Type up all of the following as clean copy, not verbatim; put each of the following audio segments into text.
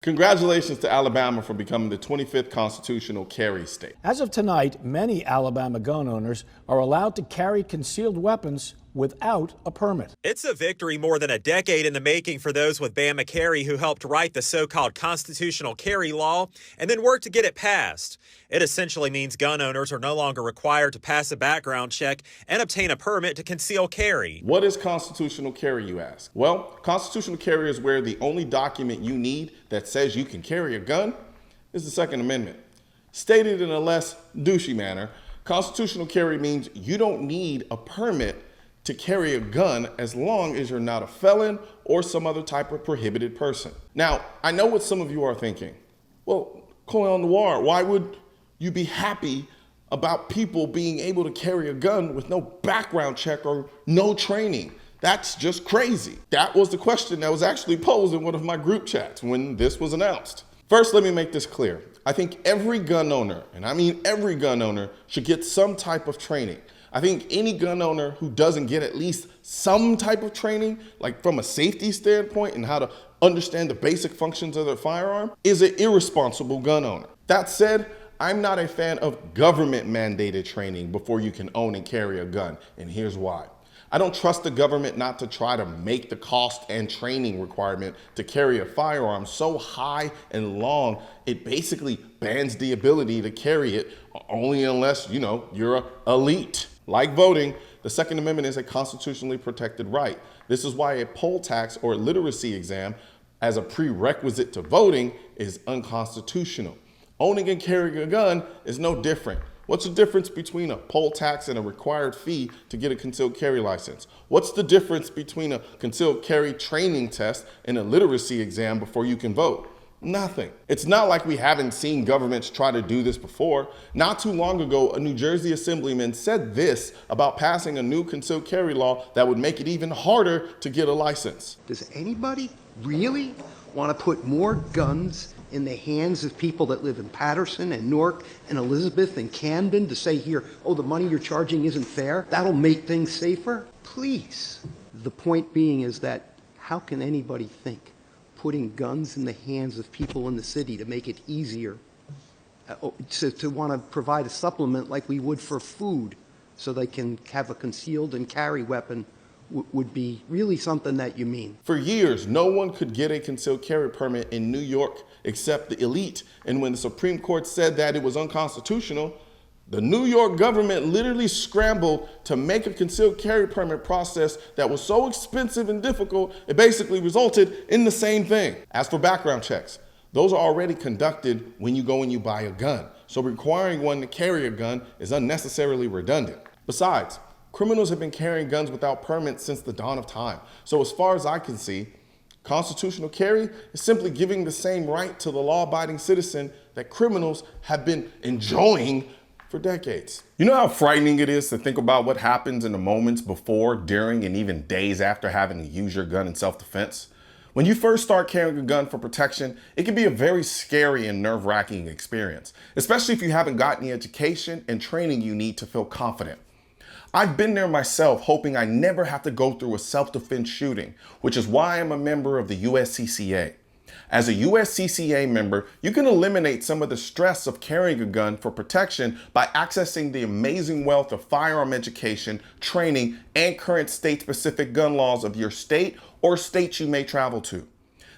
Congratulations to Alabama for becoming the 25th constitutional carry state. As of tonight, many Alabama gun owners are allowed to carry concealed weapons without a permit. It's a victory more than a decade in the making for those with Bama carry who helped write the so-called constitutional carry law and then worked to get it passed. It essentially means gun owners are no longer required to pass a background check and obtain a permit to conceal carry. What is constitutional carry, you ask? Well, constitutional carry is where the only document you need that says you can carry a gun is the Second Amendment. Stated in a less douchey manner, constitutional carry means you don't need a permit to carry a gun as long as you're not a felon or some other type of prohibited person. Now, I know what some of you are thinking. Well, Colion, Noir, why would you be happy about people being able to carry a gun with no background check or no training? That's just crazy. That was the question that was actually posed in one of my group chats when this was announced. First, let me make this clear. I think every gun owner, and I mean every gun owner, should get some type of training. I think any gun owner who doesn't get at least some type of training, like from a safety standpoint and how to understand the basic functions of their firearm, is an irresponsible gun owner. That said, I'm not a fan of government mandated training before you can own and carry a gun, and here's why. I don't trust the government not to try to make the cost and training requirement to carry a firearm so high and long, it basically bans the ability to carry it only unless, you're an elite. Like voting, the Second Amendment is a constitutionally protected right. This is why a poll tax or literacy exam as a prerequisite to voting is unconstitutional. Owning and carrying a gun is no different. What's the difference between a poll tax and a required fee to get a concealed carry license? What's the difference between a concealed carry training test and a literacy exam before you can vote? Nothing. It's not like we haven't seen governments try to do this before. Not too long ago, a New Jersey assemblyman said this about passing a new concealed carry law that would make it even harder to get a license. Does anybody really want to put more guns in the hands of people that live in Patterson and Newark and Elizabeth and Camden to say here, oh, the money you're charging isn't fair? That'll make things safer? Please. The point being is that how can anybody think putting guns in the hands of people in the city to make it easier to want to provide a supplement like we would for food so they can have a concealed and carry weapon would be really something that you mean. For years, no one could get a concealed carry permit in New York except the elite. And when the Supreme Court said that it was unconstitutional, the New York government literally scrambled to make a concealed carry permit process that was so expensive and difficult, it basically resulted in the same thing. As for background checks, those are already conducted when you go and you buy a gun. So requiring one to carry a gun is unnecessarily redundant. Besides, criminals have been carrying guns without permits since the dawn of time. So as far as I can see, constitutional carry is simply giving the same right to the law-abiding citizen that criminals have been enjoying for decades. You know how frightening it is to think about what happens in the moments before, during, and even days after having to use your gun in self-defense? When you first start carrying a gun for protection, it can be a very scary and nerve-wracking experience, especially if you haven't gotten the education and training you need to feel confident. I've been there myself, hoping I never have to go through a self-defense shooting, which is why I'm a member of the USCCA. As a USCCA member, you can eliminate some of the stress of carrying a gun for protection by accessing the amazing wealth of firearm education, training, and current state-specific gun laws of your state or states you may travel to.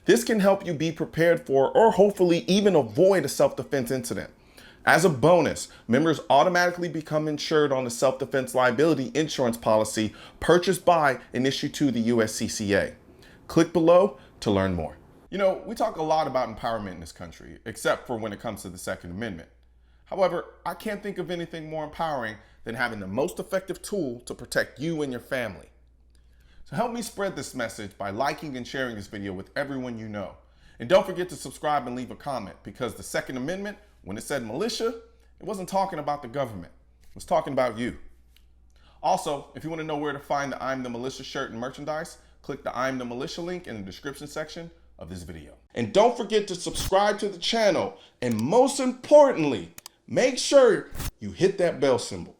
This can help you be prepared for or hopefully even avoid a self-defense incident. As a bonus, members automatically become insured on the self-defense liability insurance policy purchased by and issued to the USCCA. Click below to learn more. We talk a lot about empowerment in this country, except for when it comes to the Second Amendment. However, I can't think of anything more empowering than having the most effective tool to protect you and your family. So help me spread this message by liking and sharing this video with everyone you know. And don't forget to subscribe and leave a comment, because the Second Amendment, when it said militia, it wasn't talking about the government. It was talking about you. Also, if you want to know where to find the I'm the Militia shirt and merchandise, click the I'm the Militia link in the description section of this video. And don't forget to subscribe to the channel. And most importantly, make sure you hit that bell symbol.